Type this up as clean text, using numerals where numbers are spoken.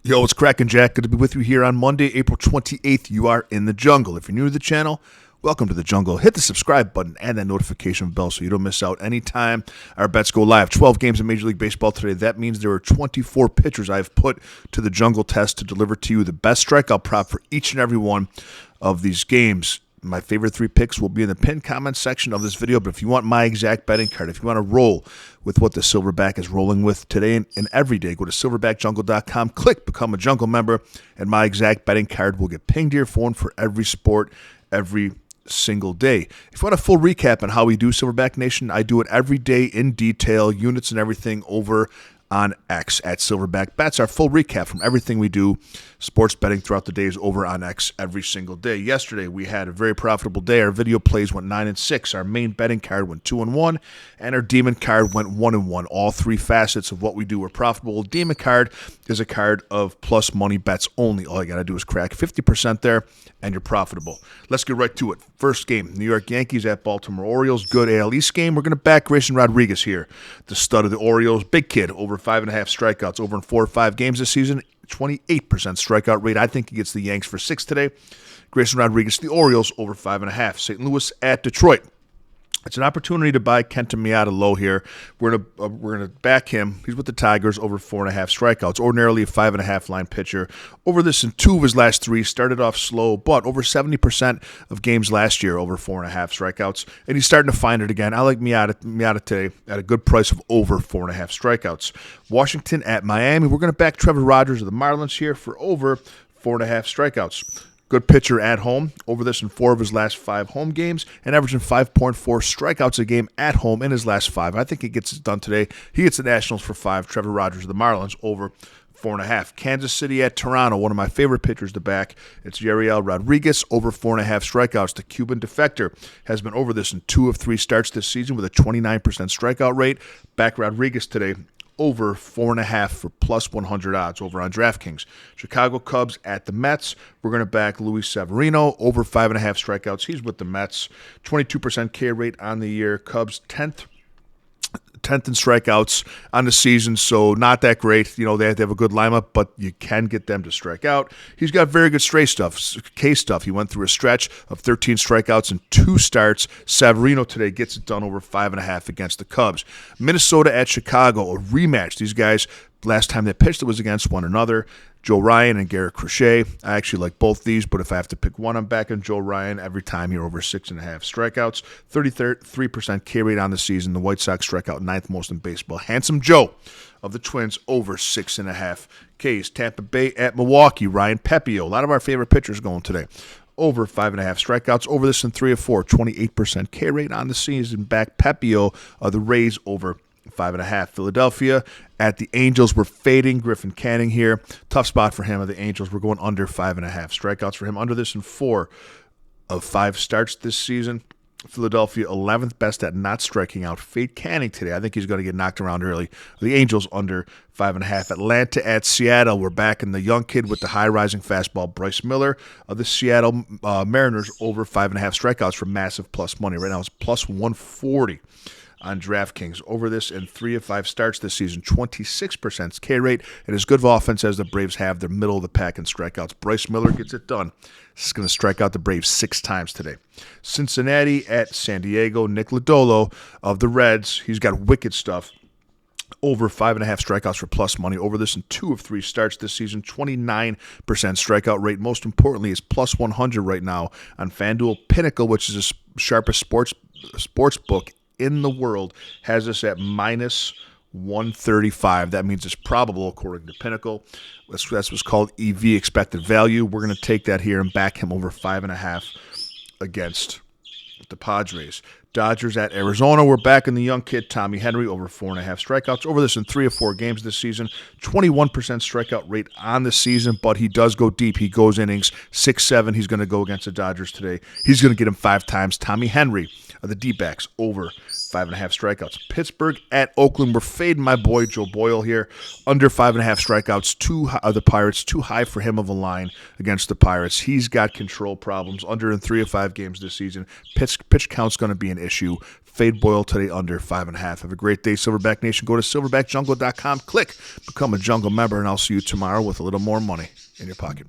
Yo, it's Crackin' Jack. Good to be with you here on Monday, April 28th. You are in the jungle. If you're new to the channel, welcome to the jungle. Hit the subscribe button and that notification bell so you don't miss out anytime our bets go live. 12 games in Major League Baseball today. That means there are 24 pitchers I've put to the jungle test to deliver to you the best strikeout prop for each and every one of these games. My favorite three picks will be in the pinned comment section of this video, but if you want my exact betting card, if you want to roll with what the Silverback is rolling with today and every day, go to silverbackjungle.com, click Become a Jungle member, and my exact betting card will get pinged to your phone for every sport, every single day. If you want a full recap on how we do Silverback Nation, I do it every day in detail, units and everything over on X at Silverback Bets. Our full recap from everything we do, sports betting throughout the days over on X every single day. Yesterday, we had a very profitable day. Our video plays went 9-6. Our main betting card went 2-1, and our demon card went 1-1. All three facets of what we do are profitable. Demon card is a card of plus money bets only. All you got to do is crack 50% there, and you're profitable. Let's get right to it. First game, New York Yankees at Baltimore Orioles. Good AL East game. We're going to back Grayson Rodriguez here, the stud of the Orioles. Big kid, over 5.5 strikeouts over in 4 or 5 games this season. 28% strikeout rate. I think he gets the Yanks for 6 today. Grayson Rodriguez, the Orioles, over 5.5. St. Louis at Detroit. It's an opportunity to buy Kenta Miata low here. We're gonna back him. He's with the Tigers, over 4.5 strikeouts. Ordinarily a 5.5 line pitcher. Over this in 2 of his last 3. Started off slow, but over 70% of games last year over 4.5 strikeouts. And he's starting to find it again. I like Miata today at a good price of over 4.5 strikeouts. Washington at Miami. We're gonna back Trevor Rogers of the Marlins here for over 4.5 strikeouts. Good pitcher at home. Over this in 4 of his last 5 home games and averaging 5.4 strikeouts a game at home in his last 5. I think he gets it done today. He gets the Nationals for 5. Trevor Rogers of the Marlins over 4.5. Kansas City at Toronto. One of my favorite pitchers to back. It's Yariel Rodriguez over 4.5 strikeouts. The Cuban defector has been over this in 2 of 3 starts this season with a 29% strikeout rate. Back Rodriguez today, over 4.5 for plus 100 odds over on DraftKings. Chicago Cubs at the Mets. We're going to back Luis Severino, over 5.5 strikeouts. He's with the Mets. 22% K rate on the year. Cubs 10th in strikeouts on the season, so not that great. You know, they have to have a good lineup, but you can get them to strike out. He's got very good K stuff. He went through a stretch of 13 strikeouts in 2 starts. Severino today gets it done over 5.5 against the Cubs. Minnesota at Chicago, a rematch. These guys, last time they pitched, it was against one another. Joe Ryan and Garrett Crochet. I actually like both these, but if I have to pick one, I'm backing Joe Ryan every time here over 6.5 strikeouts. 33% K rate on the season. The White Sox strike out 9th most in baseball. Handsome Joe of the Twins over 6.5 Ks. Tampa Bay at Milwaukee. Ryan Pepio. A lot of our favorite pitchers going today. Over 5.5 strikeouts. Over this in 3 of 4. 28% K rate on the season. Back Pepio of the Rays over 5.5. Philadelphia at the Angels. We're fading Griffin Canning here. Tough spot for him of the Angels. We're going under 5.5 strikeouts for him. Under this in 4 of 5 starts this season. Philadelphia 11th best at not striking out. Fade Canning today. I think he's going to get knocked around early. The Angels under 5.5. Atlanta at Seattle. We're back in the young kid with the high rising fastball. Bryce Miller of the Seattle Mariners over 5.5 strikeouts for massive plus money. Right now it's plus 140. On DraftKings. Over this in 3 of 5 starts this season, 26% K rate, and as good of offense as the Braves have, they're middle of the pack in strikeouts. Bryce Miller gets it done. He's going to strike out the Braves 6 times today. Cincinnati at San Diego. Nick Lodolo of the Reds. He's got wicked stuff. Over 5.5 strikeouts for plus money. Over this in 2 of 3 starts this season, 29% strikeout rate. Most importantly, is plus 100 right now on FanDuel. Pinnacle, which is the sharpest sports book in the world, has us at minus 135. That means it's probable according to Pinnacle. That's what's called EV, expected value. We're going to take that here and back him over 5.5 against the Padres. Dodgers at Arizona. We're back in the young kid, Tommy Henry, over 4.5 strikeouts. Over this in 3 of 4 games this season. 21% strikeout rate on the season, but he does go deep. He goes innings 6-7. He's going to go against the Dodgers today. He's going to get him 5 times. Tommy Henry of the D-backs over 5.5 strikeouts. Pittsburgh at Oakland. We're fading my boy Joe Boyle here. Under 5.5 strikeouts. The Pirates, too high for him of a line against the Pirates. He's got control problems. Under in 3 of 5 games this season. Pitch count's going to be an issue. Fade Boyle today under 5.5. Have a great day, Silverback Nation. Go to silverbackjungle.com. Click Become a Jungle member, and I'll see you tomorrow with a little more money in your pocket.